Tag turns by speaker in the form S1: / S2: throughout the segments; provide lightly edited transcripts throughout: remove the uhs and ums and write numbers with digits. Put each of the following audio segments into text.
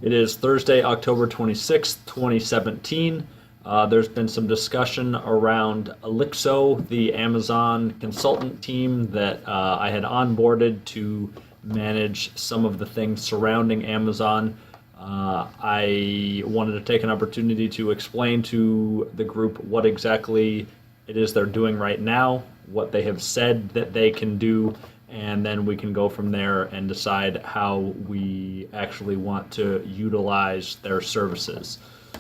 S1: It is Thursday, October 26th, 2017. There's been some discussion around Olixo, the Amazon consultant team that I had onboarded to manage some of the things surrounding Amazon. I wanted to take an opportunity to explain to the group what exactly it is they're doing right now, what they have said that they can do, and then we can go from there and decide how we actually want to utilize their services.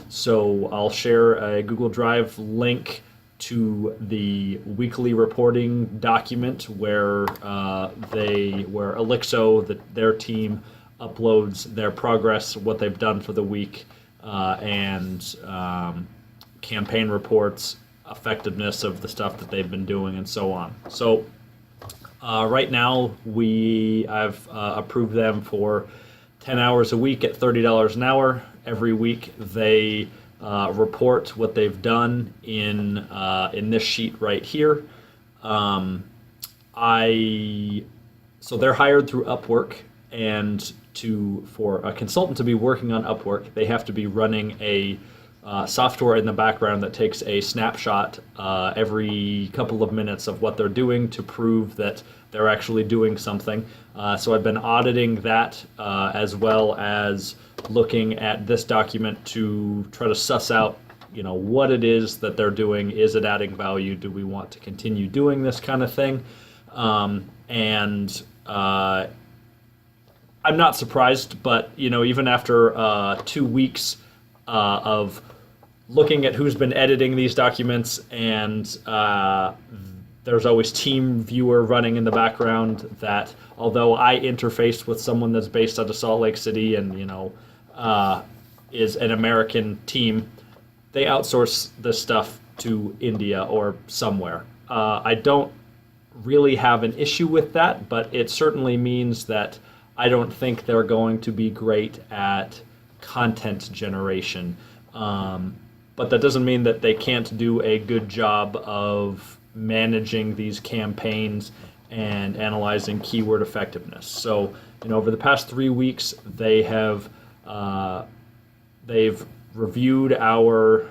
S1: So I'll share a Google Drive link to the weekly reporting document where Olixo, their team, uploads their progress, what they've done for the week, and campaign reports, effectiveness of the stuff that they've been doing, and so on. So right now I've approved them for 10 hours a week at $30 an hour. Every week they report what they've done in this sheet right here. So they're hired through Upwork, and for a consultant to be working on Upwork, they have to be running a software in the background that takes a snapshot every couple of minutes of what they're doing to prove that they're actually doing something. So I've been auditing that as well as looking at this document to try to suss out, what it is that they're doing. Is it adding value? Do we want to continue doing this kind of thing? I'm not surprised, but even after 2 weeks of looking at who's been editing these documents, and there's always TeamViewer running in the background, that although I interfaced with someone that's based out of Salt Lake City and is an American team, they outsource this stuff to India or somewhere. I don't really have an issue with that, but it certainly means that I don't think they're going to be great at content generation. But that doesn't mean that they can't do a good job of managing these campaigns and analyzing keyword effectiveness. So, over the past 3 weeks, they've reviewed our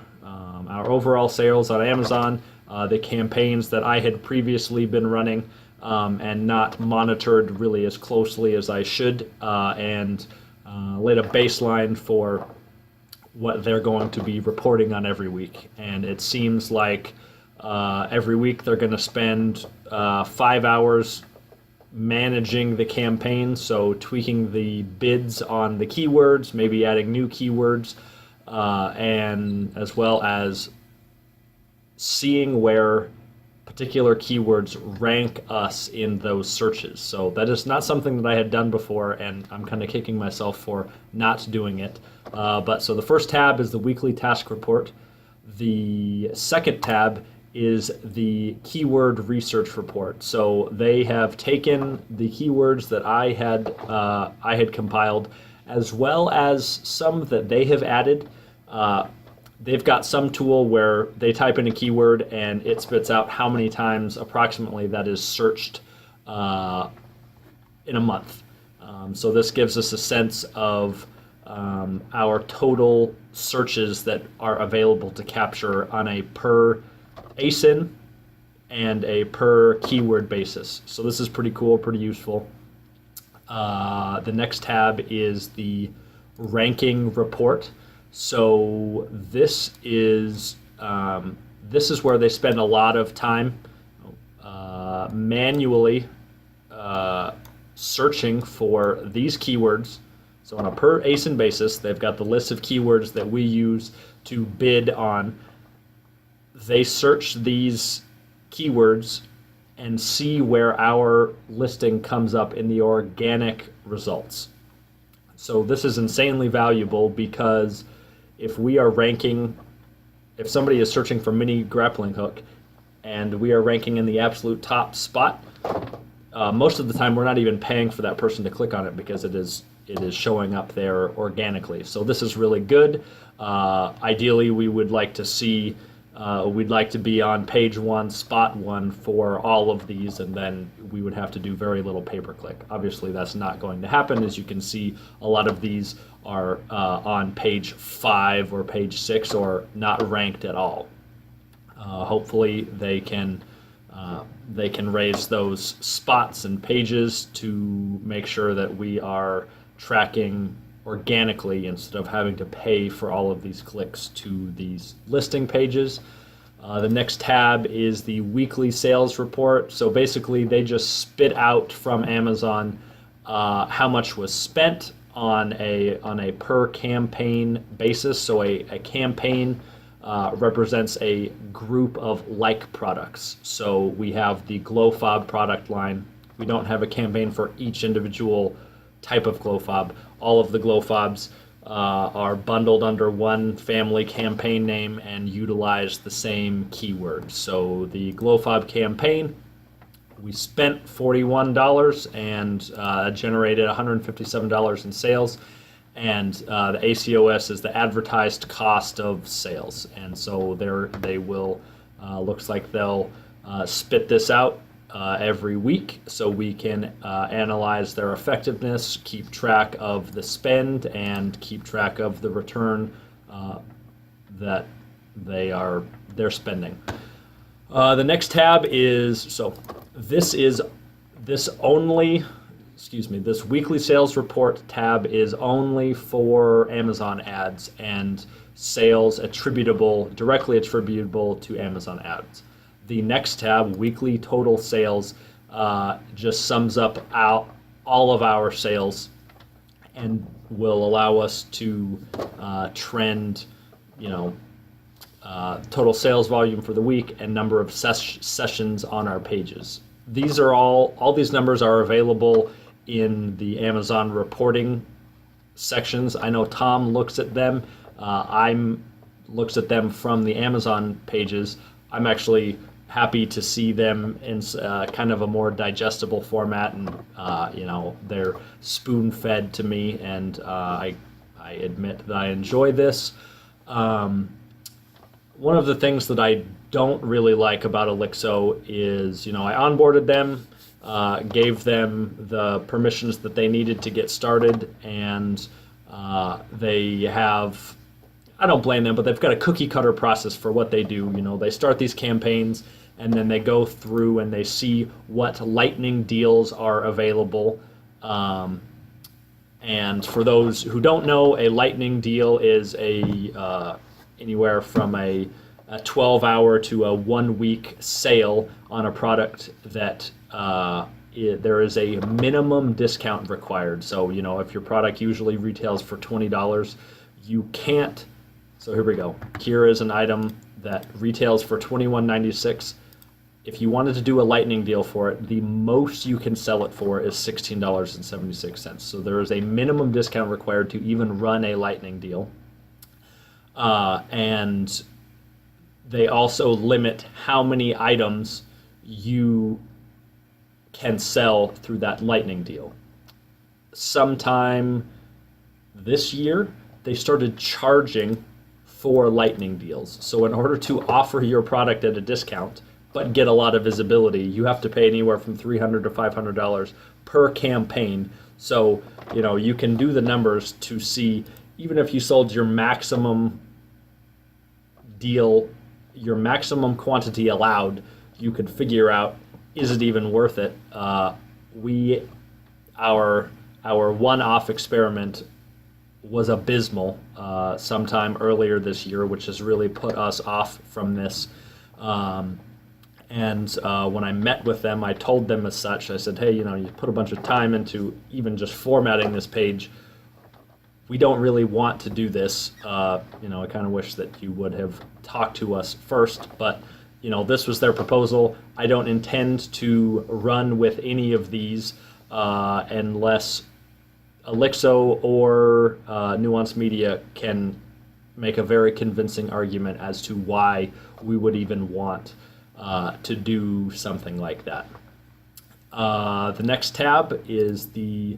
S1: overall sales on Amazon, the campaigns that I had previously been running and not monitored really as closely as I should, and laid a baseline for what they're going to be reporting on every week. And it seems like every week they're going to spend 5 hours managing the campaign, so tweaking the bids on the keywords, maybe adding new keywords, and as well as seeing where particular keywords rank us in those searches. So that is not something that I had done before, and I'm kind of kicking myself for not doing it. So the first tab is the weekly task report. The second tab is the keyword research report. So they have taken the keywords that I had compiled, as well as some that they have added. They've got some tool where they type in a keyword and it spits out how many times approximately that is searched in a month. So this gives us a sense of our total searches that are available to capture on a per ASIN and a per keyword basis. So this is pretty cool, pretty useful. The next tab is the ranking report. So this is where they spend a lot of time manually searching for these keywords. So on a per ASIN basis, they've got the list of keywords that we use to bid on. They search these keywords and see where our listing comes up in the organic results. So this is insanely valuable, because if somebody is searching for mini grappling hook and we are ranking in the absolute top spot, most of the time we're not even paying for that person to click on it, because it is showing up there organically. So this is really good. Ideally, we would like to see We'd like to be on page one, spot one for all of these, and then we would have to do very little pay-per-click. Obviously, that's not going to happen. As you can see, a lot of these are on page 5 or page 6 or not ranked at all. Hopefully, they can raise those spots and pages to make sure that we are tracking organically instead of having to pay for all of these clicks to these listing pages. The next tab is the weekly sales report. So basically they just spit out from Amazon how much was spent on a per campaign basis. So a campaign represents a group of like products. So we have the glow fob product line. We don't have a campaign for each individual type of glow fob. All of the glow fobs are bundled under one family campaign name and utilize the same keywords. So the glow fob campaign, we spent $41 and generated $157 in sales. And the ACOS is the advertised cost of sales. And so they will, looks like they'll spit this out every week so we can analyze their effectiveness, keep track of the spend, and keep track of the return that they're spending. The next tab is, so this weekly sales report tab is only for Amazon ads and sales directly attributable to Amazon ads. The next tab, weekly total sales, just sums up all of our sales and will allow us to trend, total sales volume for the week and number of sessions on our pages. These are all these numbers are available in the Amazon reporting sections. I know Tom looks at them. Looks at them from the Amazon pages. I'm actually happy to see them in kind of a more digestible format, and they're spoon-fed to me, and I admit that I enjoy this. One of the things that I don't really like about Olixo is, I onboarded them, gave them the permissions that they needed to get started, and they have, I don't blame them, but they've got a cookie cutter process for what they do. They start these campaigns and then they go through and they see what lightning deals are available. And for those who don't know, a lightning deal is anywhere from a 12-hour to a 1-week sale on a product that there is a minimum discount required. So, if your product usually retails for $20, you can't. So here we go. Here is an item that retails for $21.96. If you wanted to do a lightning deal for it, the most you can sell it for is $16.76. So there is a minimum discount required to even run a lightning deal. And they also limit how many items you can sell through that lightning deal. Sometime this year, they started charging for lightning deals. So in order to offer your product at a discount but get a lot of visibility, you have to pay anywhere from $300 to $500 per campaign. So, you can do the numbers to see, even if you sold your maximum deal, your maximum quantity allowed, you could figure out, is it even worth it? Our one-off experiment was abysmal sometime earlier this year, which has really put us off from this. And when I met with them, I told them as such. I said, hey, you put a bunch of time into even just formatting this page. We don't really want to do this. I kind of wish that you would have talked to us first, but this was their proposal. I don't intend to run with any of these unless Olixo or Nuance Media can make a very convincing argument as to why we would even want to do something like that. The next tab is the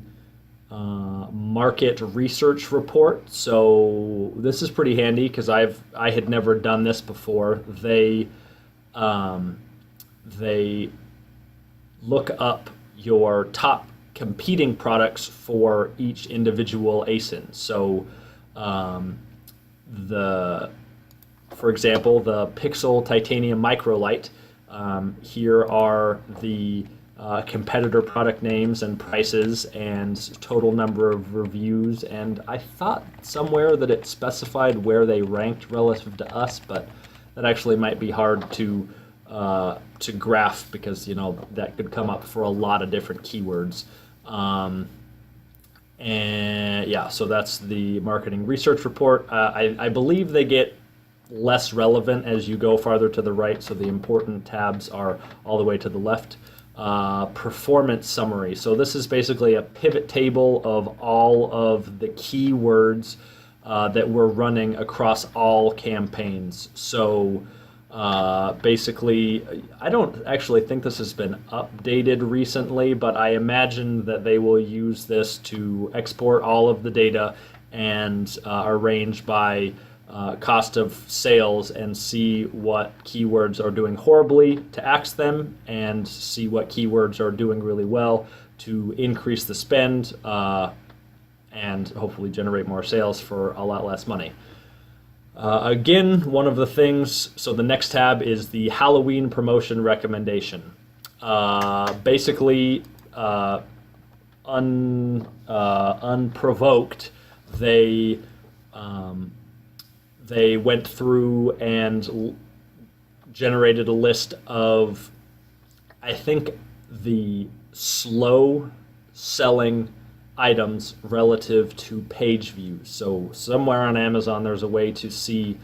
S1: market research report. So this is pretty handy because I had never done this before. They look up your top competing products for each individual ASIN. So for example, the Pixel Titanium Microlight. Here are the competitor product names and prices and total number of reviews. And I thought somewhere that it specified where they ranked relative to us, but that actually might be hard to graph because that could come up for a lot of different keywords. And yeah, so that's the marketing research report. I believe they get less relevant as you go farther to the right, so the important tabs are all the way to the left. Performance summary. So this is basically a pivot table of all of the keywords that we're running across all campaigns. So basically, I don't actually think this has been updated recently, but I imagine that they will use this to export all of the data and arrange by cost of sales and see what keywords are doing horribly to axe them and see what keywords are doing really well to increase the spend and hopefully generate more sales for a lot less money. Again, one of the things, so the next tab is the Halloween promotion recommendation. Basically, unprovoked, they went through and generated a list of, I think, the slow selling items relative to page views. So somewhere on Amazon there's a way to see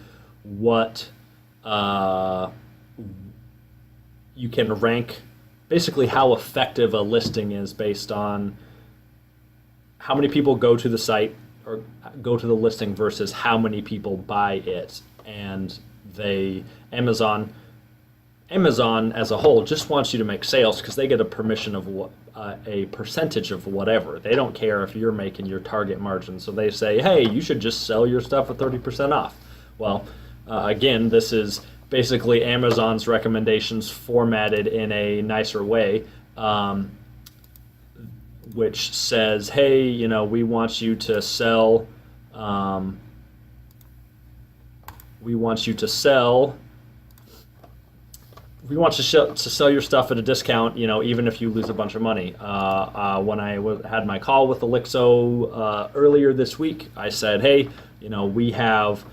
S1: what you can rank, basically how effective a listing is based on how many people go to the site or go to the listing versus how many people buy it. And Amazon as a whole just wants you to make sales because they get a permission of a percentage of whatever. They don't care if you're making your target margin. So they say, hey, you should just sell your stuff at 30% off. Well, again, this is basically Amazon's recommendations formatted in a nicer way, which says, hey, we want you to sell, we want you to sell your stuff at a discount, even if you lose a bunch of money. When I had my call with Olixo earlier this week, I said, hey, we have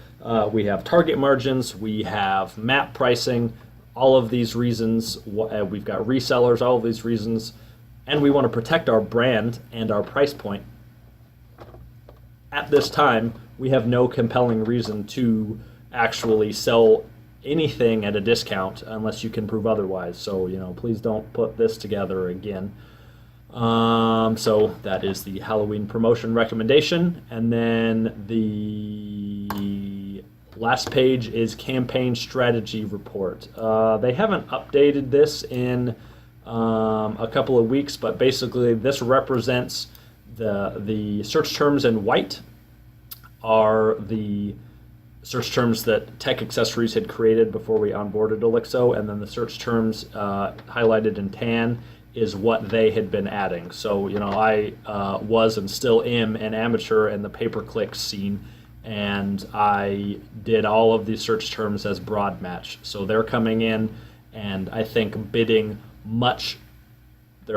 S1: target margins, we have map pricing, all of these reasons, we've got resellers, all of these reasons, and we want to protect our brand and our price point. At this time, we have no compelling reason to actually sell anything at a discount unless you can prove otherwise. So, please don't put this together again. So that is the Halloween promotion recommendation. And then the last page is campaign strategy report. They haven't updated this in a couple of weeks, but basically this represents the search terms in white are the search terms that Tech Accessories had created before we onboarded Olixo, and then the search terms highlighted in tan is what they had been adding. So, I was and still am an amateur in the pay-per-click scene, and I did all of these search terms as broad match. So they're coming in and I think they're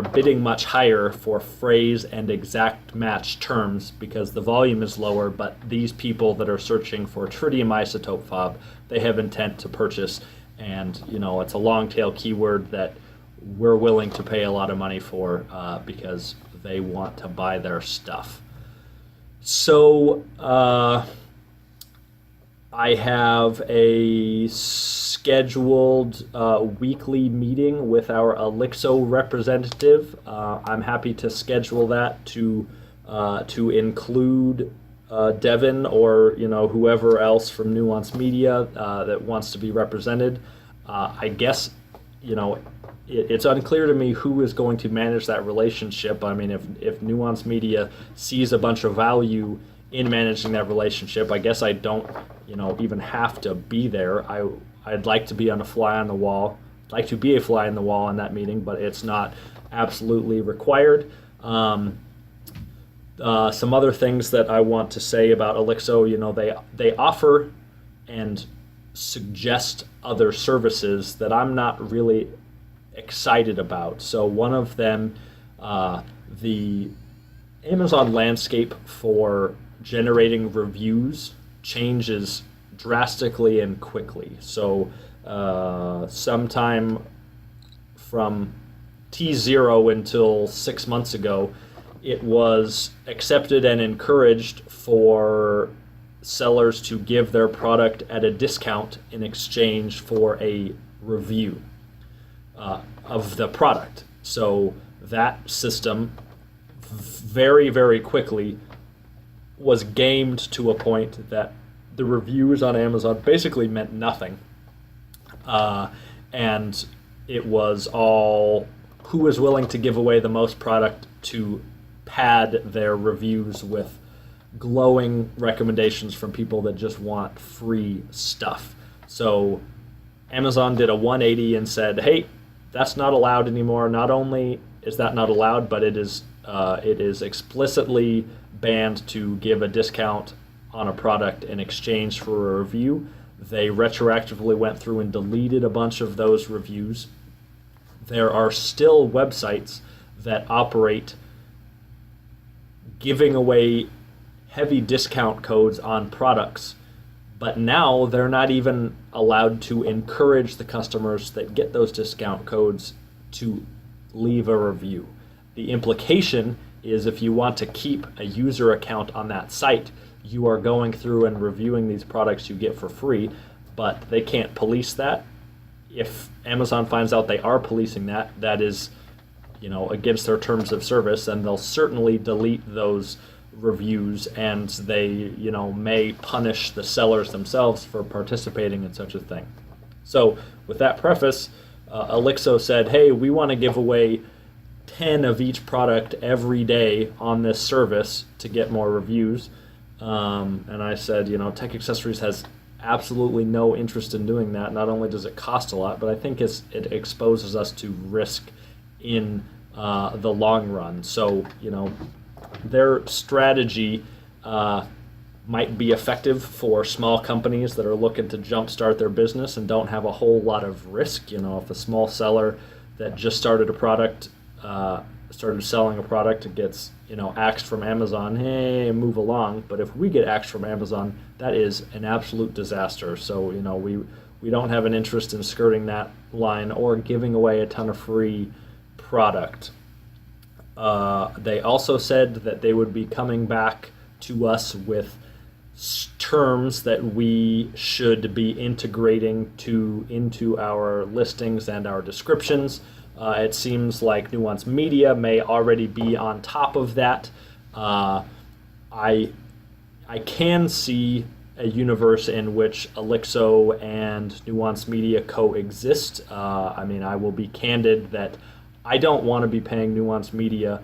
S1: bidding much higher for phrase and exact match terms because the volume is lower, but these people that are searching for tritium isotope fob, they have intent to purchase, and it's a long tail keyword that we're willing to pay a lot of money for because they want to buy their stuff. So I have a scheduled weekly meeting with our Olixo representative. I'm happy to schedule that to include Devin or whoever else from Nuance Media that wants to be represented. I guess it's unclear to me who is going to manage that relationship. I mean, if Nuance Media sees a bunch of value in managing that relationship, I guess I don't, even have to be there. I'd like to be on a fly on the wall, like to be a fly in the wall in that meeting, but it's not absolutely required. Some other things that I want to say about Olixo, they offer and suggest other services that I'm not really excited about. So one of them, the Amazon landscape for generating reviews changes drastically and quickly. So sometime from T0 until 6 months ago, it was accepted and encouraged for sellers to give their product at a discount in exchange for a review of the product. So that system very, very quickly was gamed to a point that the reviews on Amazon basically meant nothing. And it was all who was willing to give away the most product to pad their reviews with glowing recommendations from people that just want free stuff. So Amazon did a 180 and said, hey, that's not allowed anymore. Not only is that not allowed, but it is explicitly banned to give a discount on a product in exchange for a review. They retroactively went through and deleted a bunch of those reviews. There are still websites that operate giving away heavy discount codes on products, but now they're not even allowed to encourage the customers that get those discount codes to leave a review. The implication is if you want to keep a user account on that site, you are going through and reviewing these products you get for free, but they can't police that. If Amazon finds out they are policing that, that is, against their terms of service, and they'll certainly delete those reviews, and they, may punish the sellers themselves for participating in such a thing. So with that preface, Olixo said, hey, we want to give away 10 of each product every day on this service to get more reviews. And I said, Tech Accessories has absolutely no interest in doing that. Not only does it cost a lot, but I think it exposes us to risk in the long run. So, their strategy might be effective for small companies that are looking to jumpstart their business and don't have a whole lot of risk. If a small seller that just started a product, started selling a product, gets axed from Amazon, hey, move along. But if we get axed from Amazon, that is an absolute disaster. So we don't have an interest in skirting that line or giving away a ton of free product. They also said that they would be coming back to us with terms that we should be integrating into our listings and our descriptions. It seems like Nuance Media may already be on top of that. I can see a universe in which Olixo and Nuance Media coexist. I will be candid that I don't want to be paying Nuance Media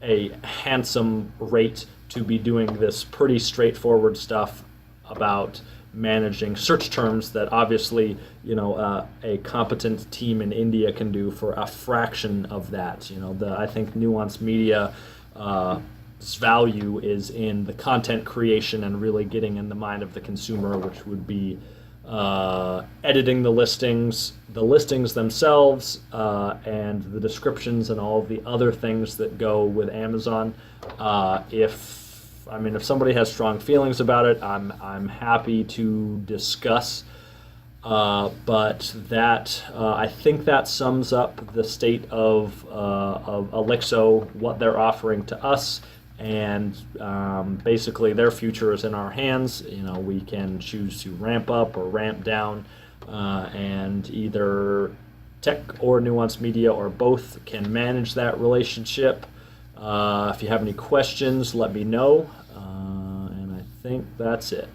S1: a handsome rate to be doing this pretty straightforward stuff about managing search terms that obviously a competent team in India can do for a fraction of that. I think Nuance Media's value is in the content creation and really getting in the mind of the consumer, which would be editing the listings themselves, and the descriptions and all of the other things that go with Amazon. If somebody has strong feelings about it, I'm happy to discuss. But that I think that sums up the state of Olixo, what they're offering to us, and basically their future is in our hands. We can choose to ramp up or ramp down, and either Tech or Nuance Media or both can manage that relationship. If you have any questions, let me know, and I think that's it.